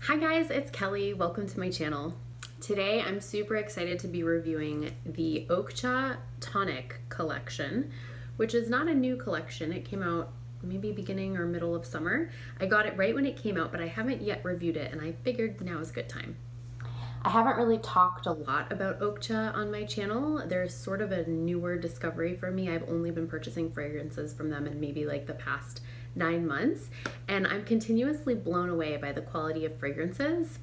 Hi guys, it's Kelly. Welcome to my channel. Today I'm super excited to be reviewing the Oakcha Tonic collection, which is not a new collection. It came out maybe beginning or middle of summer. I got it right when it came out, but I haven't yet reviewed it, and I figured now is a good time. I haven't really talked a lot about Oakcha on my channel. They're sort of a newer discovery for me. I've only been purchasing fragrances from them in maybe like the past 9 months, and I'm continuously blown away by the quality of fragrances.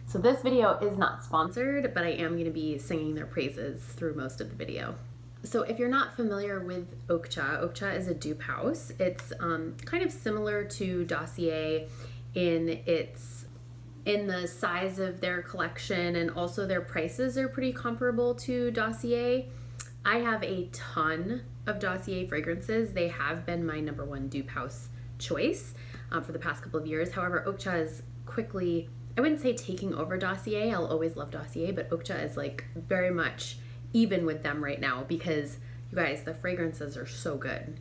So this video is not sponsored, but I am going to be singing their praises through most of the video. So if you're not familiar with Oakcha, Oakcha is a dupe house. It's kind of similar to Dossier in the size of their collection, and also their prices are pretty comparable to Dossier. I have a ton of Dossier fragrances. They have been my #1 dupe house choice for the past couple of years. However, Oakcha is quickly, I wouldn't say taking over Dossier. I'll always love Dossier, but Oakcha is like very much even with them right now because you guys, the fragrances are so good.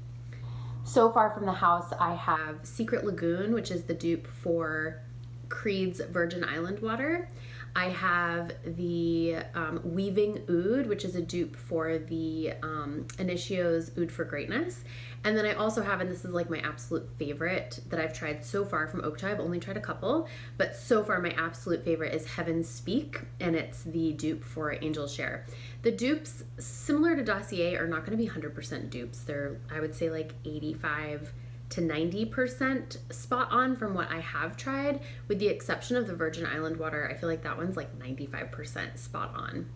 So far from the house, I have Secret Lagoon, which is the dupe for Creed's Virgin Island water. I have the Weaving Oud, which is a dupe for the Initio's Oud for Greatness. And then I also have, and this is like my absolute favorite that I've tried so far from Oakcha. I've only tried a couple, but so far my absolute favorite is Heaven Speak, and it's the dupe for Angel Share. The dupes, similar to Dossier, are not going to be 100% dupes. They're, I would say, like 85 to 90% spot on from what I have tried, with the exception of the Virgin Island water. I feel like that one's like 95% spot on.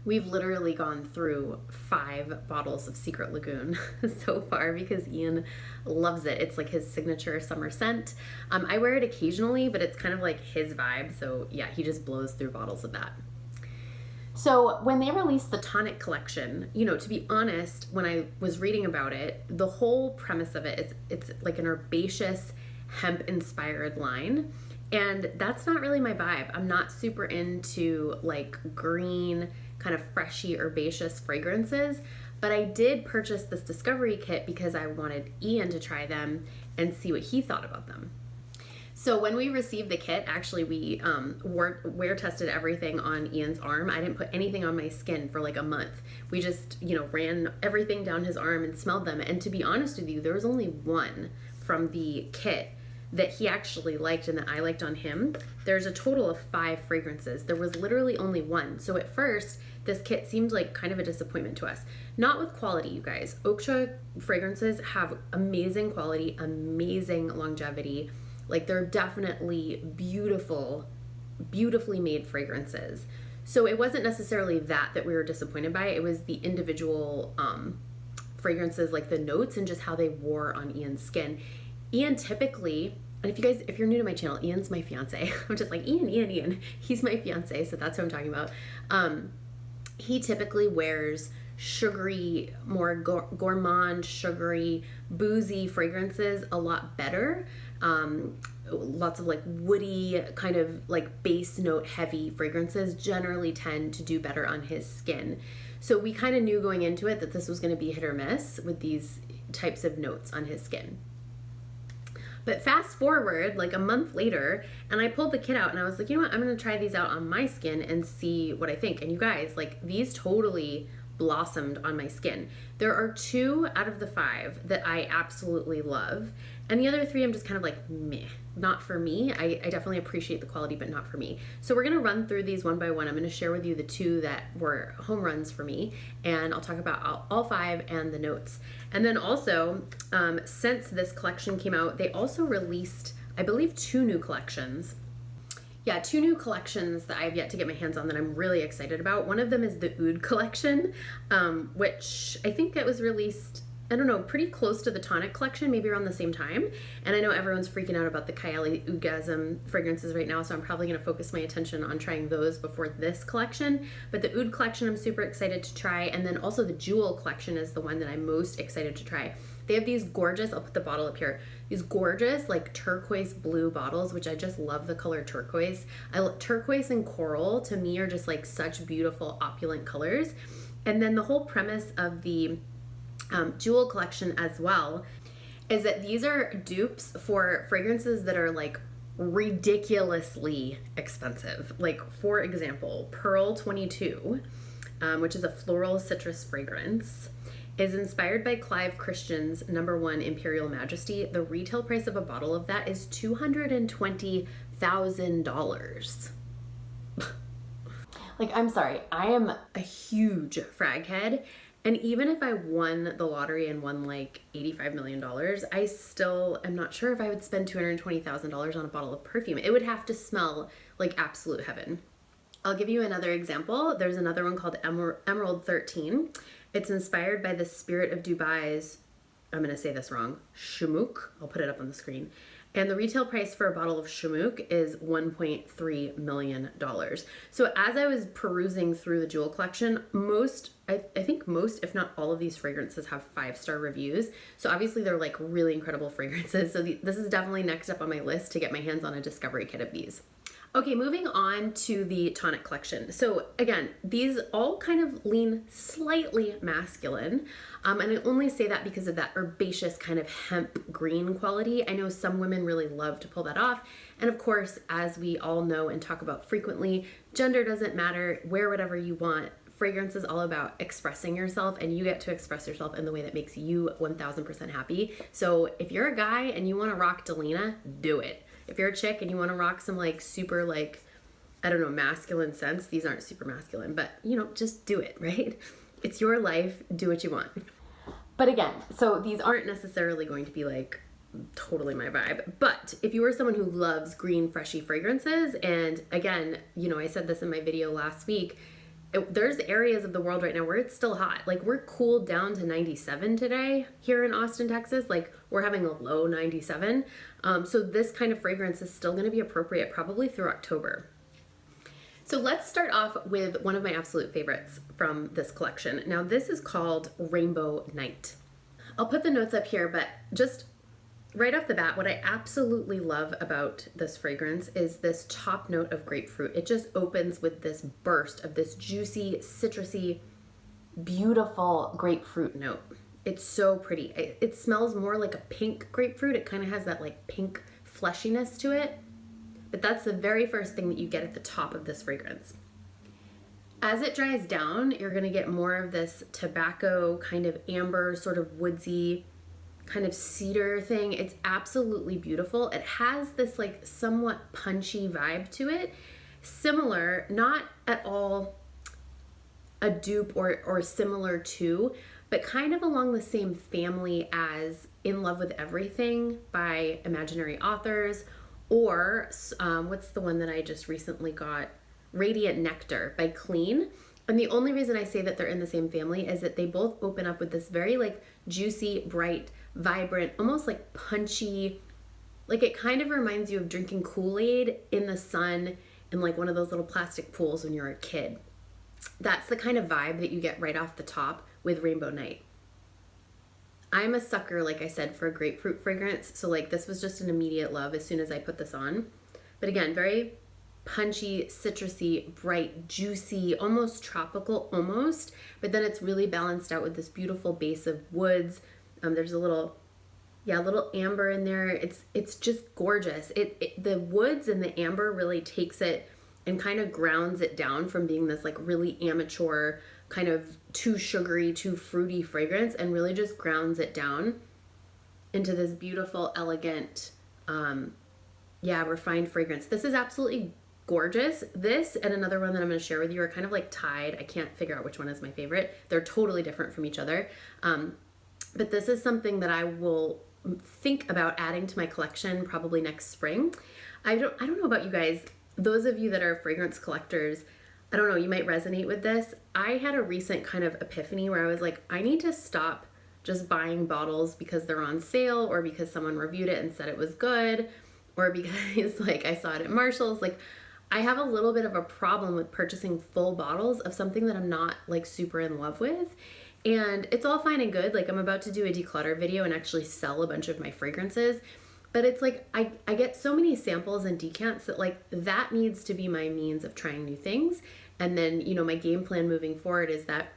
We've literally gone through 5 bottles of Secret Lagoon so far because Ian loves it. It's like his signature summer scent. I wear it occasionally, but it's kind of like his vibe. So yeah, he just blows through bottles of that. So when they released the Tonic collection, you know, to be honest, when I was reading about it, the whole premise of it is it's like an herbaceous hemp inspired line. And that's not really my vibe. I'm not super into like green, kind of freshy, herbaceous fragrances. But I did purchase this discovery kit because I wanted Ian to try them and see what he thought about them. So when we received the kit, actually we wear tested everything on Ian's arm. I didn't put anything on my skin for like a month. We just, you know, ran everything down his arm and smelled them. And to be honest with you, there was only one from the kit that he actually liked and that I liked on him. There's a total of 5 fragrances. There was literally only one. So at first, this kit seemed like kind of a disappointment to us. Not with quality, you guys. Oakcha fragrances have amazing quality, amazing longevity. Like, they're definitely beautiful, beautifully made fragrances. So it wasn't necessarily that we were disappointed by. It was the individual fragrances, like the notes and just how they wore on Ian's skin. Ian typically, and if you're new to my channel, Ian's my fiance. I'm just like, Ian. He's my fiance, so that's what I'm talking about. He typically wears sugary, more gourmand, sugary, boozy fragrances a lot better. Lots of like woody, kind of like bass note heavy fragrances generally tend to do better on his skin. So we kind of knew going into it that this was going to be hit or miss with these types of notes on his skin. But fast forward like a month later, and I pulled the kit out and I was like, you know what, I'm going to try these out on my skin and see what I think. And you guys, like, these totally blossomed on my skin. There are 2 out of the 5 that I absolutely love, and the other 3 I'm just kind of like, meh, not for me. I definitely appreciate the quality, but not for me. So we're gonna run through these one by one. I'm gonna share with you the 2 that were home runs for me, and I'll talk about all 5 and the notes. And then also, since this collection came out, they also released, I believe, 2 new collections. Yeah, 2 new collections that I've yet to get my hands on that I'm really excited about. One of them is the Oud collection, which I think it was released, I don't know, pretty close to the Tonic collection, maybe around the same time. And I know everyone's freaking out about the Kylie Oudgasm fragrances right now, so I'm probably going to focus my attention on trying those before this collection. But the Oud collection I'm super excited to try, and then also the Jewel collection is the one that I'm most excited to try. They have these gorgeous, I'll put the bottle up here, these gorgeous like turquoise blue bottles, which I just love the color turquoise. Turquoise and coral to me are just like such beautiful opulent colors. And then the whole premise of the Jewel collection as well is that these are dupes for fragrances that are like ridiculously expensive. Like, for example, Pearl 22, which is a floral citrus fragrance, is inspired by Clive Christian's #1 Imperial Majesty. The retail price of a bottle of that is $220,000. Like, I'm sorry, I am a huge frag head. And even if I won the lottery and won like $85 million, I still am not sure if I would spend $220,000 on a bottle of perfume. It would have to smell like absolute heaven. I'll give you another example. There's another one called Emerald 13. It's inspired by the spirit of Dubai's, I'm going to say this wrong, Shamook. I'll put it up on the screen. And the retail price for a bottle of Shamook is $1.3 million. So as I was perusing through the jewel collection, I think most, if not all of these fragrances have 5-star reviews. So obviously they're like really incredible fragrances. So this is definitely next up on my list to get my hands on a discovery kit of these. Okay, moving on to the tonic collection. So again, these all kind of lean slightly masculine. And I only say that because of that herbaceous kind of hemp green quality. I know some women really love to pull that off. And of course, as we all know and talk about frequently, gender doesn't matter, wear whatever you want. Fragrance is all about expressing yourself, and you get to express yourself in the way that makes you 1000% happy. So if you're a guy and you want to rock Delina, do it. If you're a chick and you want to rock some like super like, I don't know, masculine scents, these aren't super masculine, but you know, just do it, right? It's your life, do what you want. But again, so these aren't necessarily going to be like totally my vibe. But if you are someone who loves green, freshy fragrances, and again, you know, I said this in my video last week, there's areas of the world right now where it's still hot. Like we're cooled down to 97 today here in Austin, Texas. Like we're having a low 97. So this kind of fragrance is still going to be appropriate probably through October. So let's start off with one of my absolute favorites from this collection. Now this is called Rainbow Night. I'll put the notes up here, but just right off the bat, what I absolutely love about this fragrance is this top note of grapefruit. It just opens with this burst of this juicy, citrusy, beautiful grapefruit note. It's so pretty. It smells more like a pink grapefruit. It kind of has that like pink fleshiness to it. But that's the very first thing that you get at the top of this fragrance. As it dries down, you're going to get more of this tobacco kind of amber, sort of woodsy, kind of cedar thing. It's absolutely beautiful. It has this like somewhat punchy vibe to it. Similar, not at all a dupe or similar to, but kind of along the same family as In Love with Everything by Imaginary Authors, or what's the one that I just recently got? Radiant Nectar by Clean. And the only reason I say that they're in the same family is that they both open up with this very like juicy, bright, vibrant, almost like punchy, like it kind of reminds you of drinking Kool-Aid in the sun in like one of those little plastic pools when you're a kid. That's the kind of vibe that you get right off the top with Rainbow Night. I'm a sucker, like I said, for a grapefruit fragrance. So like this was just an immediate love as soon as I put this on. But again, very punchy, citrusy, bright, juicy, almost tropical, almost. But then it's really balanced out with this beautiful base of woods. There's a little amber in there. It's just gorgeous. The woods and the amber really takes it and kind of grounds it down from being this like really amateur, kind of too sugary, too fruity fragrance, and really just grounds it down into this beautiful, elegant, refined fragrance. This is absolutely gorgeous. This and another one that I'm going to share with you are kind of like tied. I can't figure out which one is my favorite. They're totally different from each other. But this is something that I will think about adding to my collection probably next spring. I don't know about you guys. Those of you that are fragrance collectors, I don't know, you might resonate with this. I had a recent kind of epiphany where I was like, I need to stop just buying bottles because they're on sale or because someone reviewed it and said it was good or because like I saw it at Marshall's. Like I have a little bit of a problem with purchasing full bottles of something that I'm not like super in love with. And it's all fine and good. Like I'm about to do a declutter video and actually sell a bunch of my fragrances. But it's like I get so many samples and decants that like that needs to be my means of trying new things. And then, you know, my game plan moving forward is that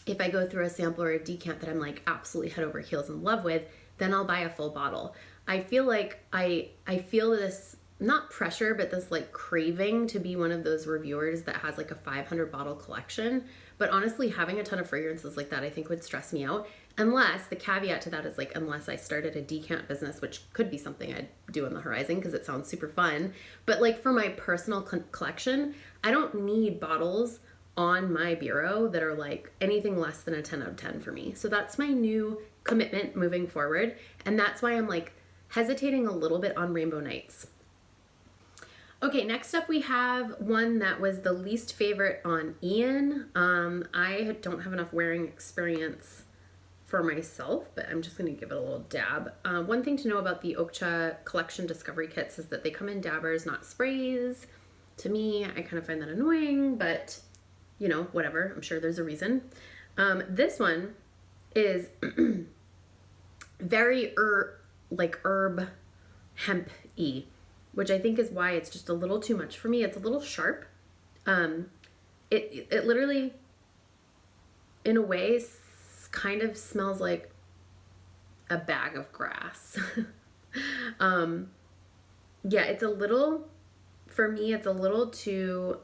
if I go through a sample or a decant that I'm like absolutely head over heels in love with, then I'll buy a full bottle. I feel like I feel this not pressure, but this like craving to be one of those reviewers that has like a 500 bottle collection. But honestly, having a ton of fragrances like that, I think would stress me out. Unless, the caveat to that is like, unless I started a decant business, which could be something I'd do on the horizon because it sounds super fun. But like for my personal collection, I don't need bottles on my bureau that are like anything less than a 10 out of 10 for me. So that's my new commitment moving forward. And that's why I'm like hesitating a little bit on Rainbow Nights. Okay, next up we have one that was the least favorite on Ian. I don't have enough wearing experience for myself, but I'm just going to give it a little dab. One thing to know about the Oakcha collection discovery kits is that they come in dabbers, not sprays. To me, I kind of find that annoying, but you know, whatever. I'm sure there's a reason. This one is very herb hemp-y, which I think is why it's just a little too much for me. It's a little sharp. It literally, in a way, kind of smells like a bag of grass. Yeah, it's a little, for me, it's a little too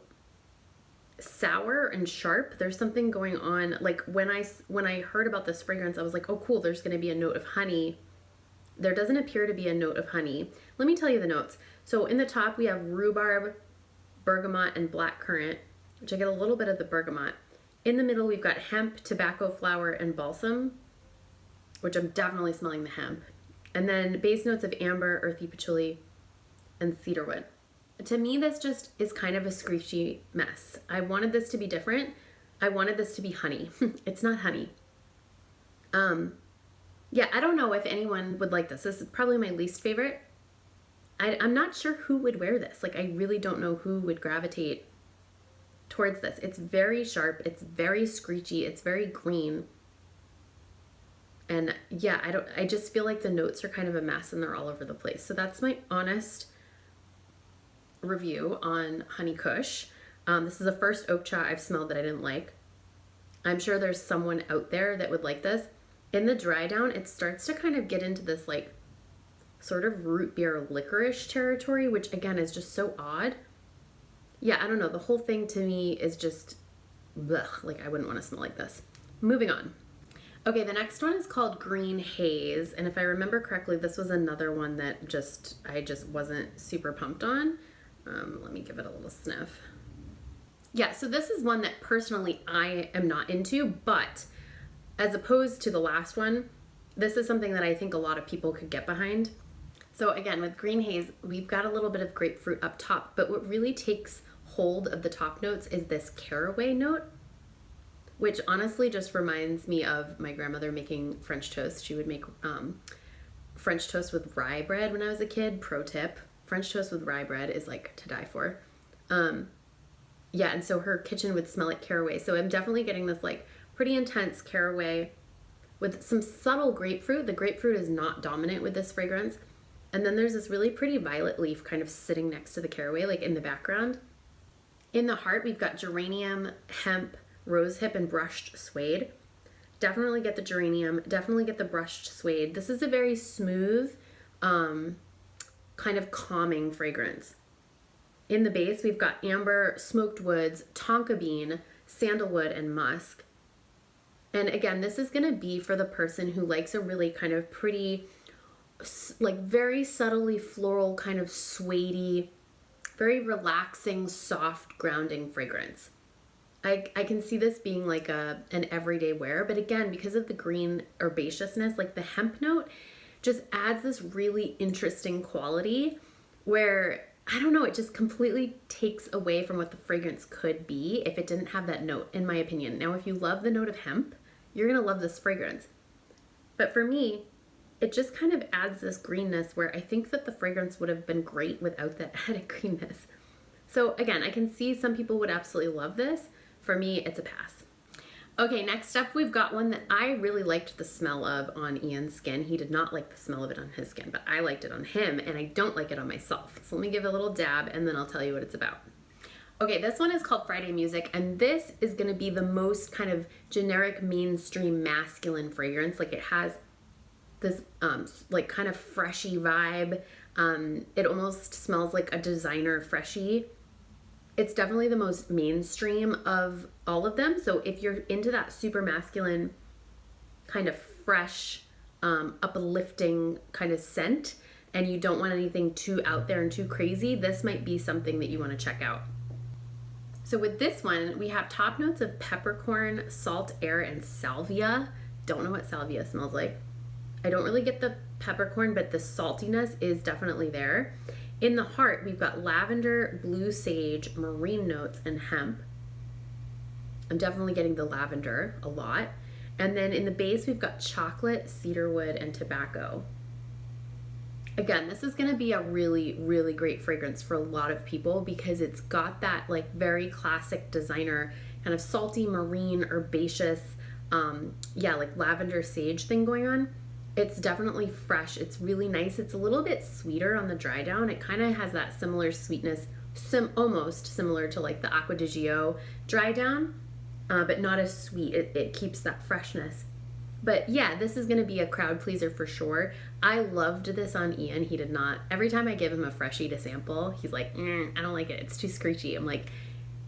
sour and sharp. There's something going on. Like when I heard about this fragrance, I was like, oh cool, there's going to be a note of honey. There doesn't appear to be a note of honey. Let me tell you the notes. So in the top we have rhubarb, bergamot, and blackcurrant, which I get a little bit of the bergamot. In the middle we've got hemp, tobacco flower, and balsam, which I'm definitely smelling the hemp. And then base notes of amber, earthy patchouli, and cedarwood. To me, this just is kind of a screechy mess. I wanted this to be different. I wanted this to be honey. It's not honey. Yeah, I don't know if anyone would like this. This is probably my least favorite. I'm not sure who would wear this. Like, I really don't know who would gravitate towards this. It's very sharp. It's very screechy. It's very green. And yeah, I just feel like the notes are kind of a mess and they're all over the place. So that's my honest review on Honey Kush. This is the first Oakcha I've smelled that I didn't like. I'm sure there's someone out there that would like this. In the dry down, it starts to kind of get into this like sort of root beer licorice territory, which again is just so odd. Yeah, I don't know. The whole thing to me is just blech, like I wouldn't want to smell like this. Moving on. Okay, the next one is called Green Haze, and if I remember correctly, this was another one that I just wasn't super pumped on. Let me give it a little sniff. Yeah, so this is one that personally I am not into, but as opposed to the last one, this is something that I think a lot of people could get behind. So again, with Green Haze, we've got a little bit of grapefruit up top, but what really takes hold of the top notes is this caraway note, which honestly just reminds me of my grandmother making French toast. She would make French toast with rye bread when I was a kid. Pro tip, French toast with rye bread is like to die for. Yeah, and so her kitchen would smell like caraway. So I'm definitely getting this like pretty intense caraway with some subtle grapefruit. The grapefruit is not dominant with this fragrance. And then there's this really pretty violet leaf kind of sitting next to the caraway, like in the background. In the heart, we've got geranium, hemp, rosehip, and brushed suede. Definitely get the geranium, definitely get the brushed suede. This is a very smooth, kind of calming fragrance. In the base, we've got amber, smoked woods, tonka bean, sandalwood, and musk. And again, this is gonna be for the person who likes a really kind of pretty, like very subtly floral, kind of suedey, very relaxing, soft, grounding fragrance. I can see this being like an everyday wear, but again, because of the green herbaceousness, like the hemp note just adds this really interesting quality where, I don't know, it just completely takes away from what the fragrance could be if it didn't have that note, in my opinion. Now, if you love the note of hemp, you're gonna love this fragrance. But for me, it just kind of adds this greenness where I think that the fragrance would have been great without that added greenness. So again, I can see some people would absolutely love this. For me, it's a pass. Okay, next up, we've got one that I really liked the smell of on Ian's skin. He did not like the smell of it on his skin, but I liked it on him, and I don't like it on myself. So let me give it a little dab, and then I'll tell you what it's about. Okay, this one is called Friday Music, and this is gonna be the most kind of generic mainstream masculine fragrance. Like it has this like kind of freshy vibe. It almost smells like a designer freshie. It's definitely the most mainstream of all of them. So if you're into that super masculine kind of fresh, uplifting kind of scent, and you don't want anything too out there and too crazy, this might be something that you want to check out. So with this one, we have top notes of peppercorn, salt, air, and salvia. Don't know what salvia smells like. I don't really get the peppercorn, but the saltiness is definitely there. In the heart, we've got lavender, blue sage, marine notes, and hemp. I'm definitely getting the lavender a lot. And then in the base, we've got chocolate, cedarwood, and tobacco. Again, this is going to be a really, really great fragrance for a lot of people because it's got that like very classic designer kind of salty, marine, herbaceous, like lavender sage thing going on. It's definitely fresh. It's really nice. It's a little bit sweeter on the dry down. It kind of has that similar sweetness, almost similar to like the Acqua di Gio dry down, but not as sweet. It keeps that freshness. But yeah, this is going to be a crowd pleaser for sure. I loved this on Ian. He did not. Every time I give him a freshie to sample, he's like, I don't like it. It's too screechy. I'm like,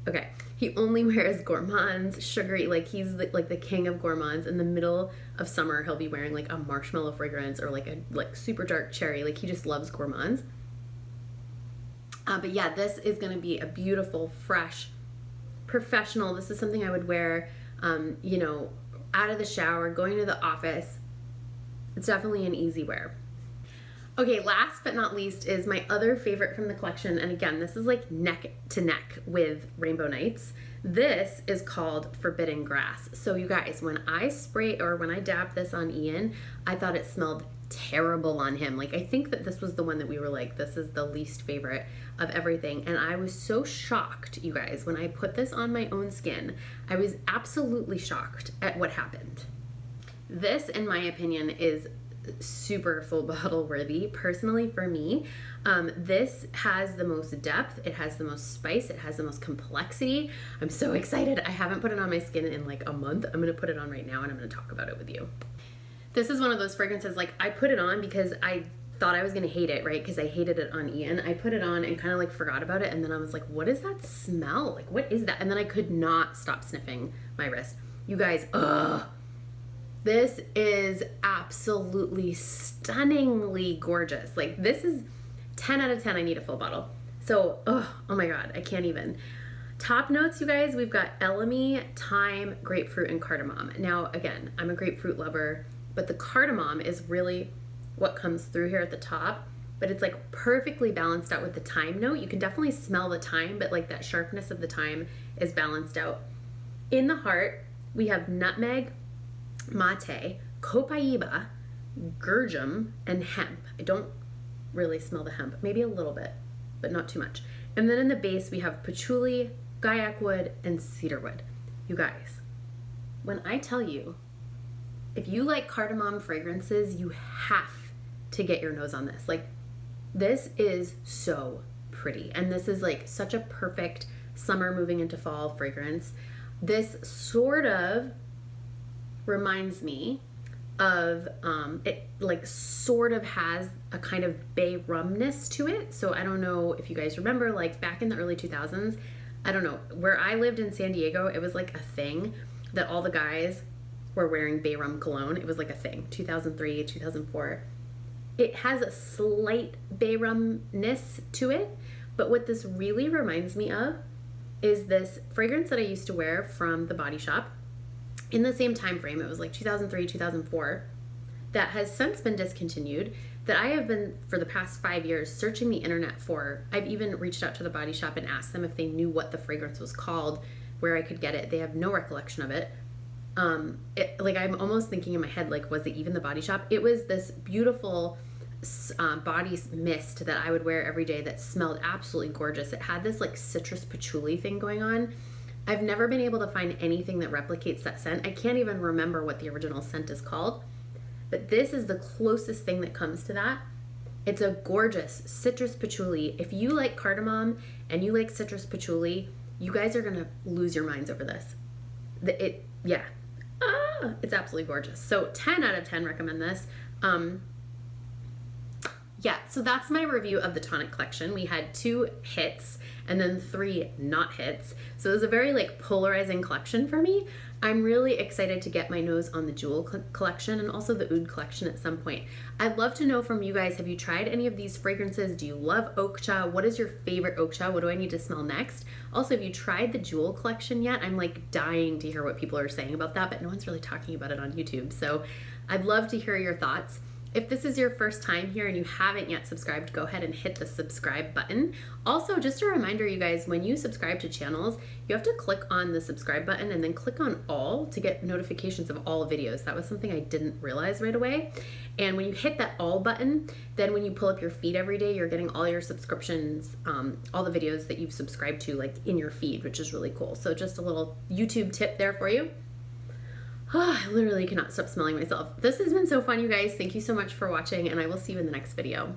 okay. He only wears gourmands, sugary, like he's like the king of gourmands. In the middle of summer, he'll be wearing like a marshmallow fragrance or like a super dark cherry. Like he just loves gourmands. But yeah, this is going to be a beautiful, fresh, professional. This is something I would wear, out of the shower, going to the office. It's definitely an easy wear. Okay, last but not least is my other favorite from the collection. And again, this is like neck to neck with Rainbow Nights. This is called Forbidden Grass. So you guys, when I dabbed this on Ian, I thought it smelled terrible on him. Like I think that this was the one that we were like, this is the least favorite of everything. And I was so shocked, you guys, when I put this on my own skin. I was absolutely shocked at what happened. This, in my opinion, is super full bottle worthy. Personally, for me, this has the most depth. It has the most spice. It has the most complexity. I'm so excited. I haven't put it on my skin in like a month. I'm going to put it on right now and I'm going to talk about it with you. This is one of those fragrances, like I put it on because I thought I was going to hate it, right? Because I hated it on Ian. I put it on and kind of like forgot about it. And then I was like, what is that smell? Like, what is that? And then I could not stop sniffing my wrist. You guys, this is absolutely stunningly gorgeous. Like this is 10 out of 10. I need a full bottle. So, oh my God, I can't even. Top notes, you guys, we've got elemi, thyme, grapefruit, and cardamom. Now, again, I'm a grapefruit lover, but the cardamom is really what comes through here at the top, but it's like perfectly balanced out with the thyme note. You can definitely smell the thyme, but like that sharpness of the thyme is balanced out. In the heart, we have nutmeg, mate, copaiba, gurjum, and hemp. I don't really smell the hemp, maybe a little bit, but not too much. And then in the base, we have patchouli, guaiac wood, and cedarwood. You guys, when I tell you, if you like cardamom fragrances, you have to get your nose on this. Like, this is so pretty. And this is like such a perfect summer moving into fall fragrance. This sort of reminds me of, it like sort of has a kind of bay rumness to it. So I don't know if you guys remember, like back in the early 2000s, I don't know, where I lived in San Diego, it was like a thing that all the guys were wearing bay rum cologne. It was like a thing, 2003, 2004. It has a slight bay rumness to it, but what this really reminds me of is this fragrance that I used to wear from the Body Shop in the same time frame. It was like 2003, 2004, that has since been discontinued, that I have been for the past 5 years searching the internet for. I've even reached out to the Body Shop and asked them if they knew what the fragrance was called, where I could get it. They have no recollection of it. Like I'm almost thinking in my head, like, was it even the Body Shop? It was this beautiful body mist that I would wear every day that smelled absolutely gorgeous. It had this like citrus patchouli thing going on. I've never been able to find anything that replicates that scent. I can't even remember what the original scent is called, but this is the closest thing that comes to that. It's a gorgeous citrus patchouli. If you like cardamom and you like citrus patchouli, you guys are gonna lose your minds over this. It's absolutely gorgeous. So 10 out of 10 recommend this. Yeah, so that's my review of the tonic collection. We had 2 hits and then 3 not hits. So it was a very like polarizing collection for me. I'm really excited to get my nose on the Jewel collection and also the Oud collection at some point. I'd love to know from you guys, have you tried any of these fragrances? Do you love Oakcha? What is your favorite Oakcha? What do I need to smell next? Also, have you tried the Jewel collection yet? I'm like dying to hear what people are saying about that, but no one's really talking about it on YouTube. So I'd love to hear your thoughts. If this is your first time here and you haven't yet subscribed, go ahead and hit the subscribe button. Also, just a reminder, you guys, when you subscribe to channels, you have to click on the subscribe button and then click on all to get notifications of all videos. That was something I didn't realize right away. And when you hit that all button, then when you pull up your feed every day, you're getting all your subscriptions, all the videos that you've subscribed to like in your feed, which is really cool. So just a little YouTube tip there for you. Oh, I literally cannot stop smelling myself. This has been so fun, you guys. Thank you so much for watching, and I will see you in the next video.